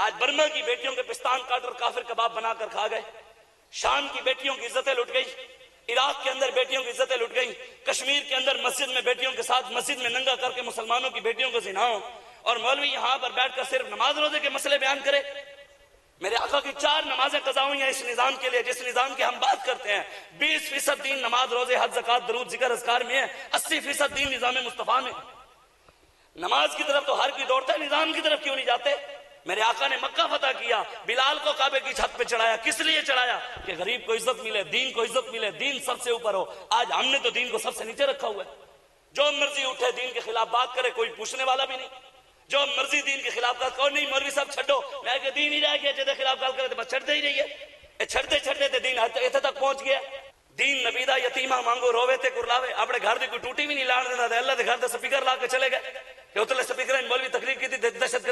आज बर्मा की बेटियों के पिस्तान काट और काफिर कबाब बनाकर खा गए। शाम की बेटियों की इज्जतें लुट गई, इराक के अंदर बेटियों की इज्जतें लुट गई, कश्मीर के अंदर मस्जिद में बेटियों के साथ मस्जिद में नंगा करके मुसलमानों की बेटियों को जिनाओ, और मौलवी यहां पर बैठकर सिर्फ नमाज रोजे के मसले बयान करे। मेरे आका की 4 नमाजें कज़ा हुई हैं इस निजाम के लिए, जिस निजाम की हम बात करते हैं। 20% दीन नमाज रोजे हज ज़कात दरूद जिक्र अज़कार में है, 80% दीन निजाम मुस्तफा में। नमाज की तरफ तो हर कोई दौड़ता है, निजाम की तरफ क्यों नहीं जाते? मेरे आका ने मक्का फतह किया, बिलाल को काबे की छत पे चढ़ाया। किस लिए चढ़ाया? कि गरीब को इज्जत मिले, दीन को इज्जत मिले, दीन सबसे ऊपर हो। आज हमने तो दीन को सबसे नीचे रखा हुआ है। जो मर्जी उठे दीन के खिलाफ बात करे, कोई पूछने वाला भी नहीं। जो मर्जी दीन के खिलाफ बात करो, नहीं मौलवी साहब छो, मैं के दीन ही रह गया, जिसके खिलाफ बात करे तो बस छड़ते ही रही है। छड़ते छड़ते तो दीन इतने तक पहुंच गया। दीन नबीदा यतीमा मांगो रोवे ते कुरलावे, अपने घर की कोई टूटी भी नहीं लाने देता। अल्लाह के घर से स्पीकर ला के चले गए, उतले स्पीकर मौलवी तकरीर की थी, दहशत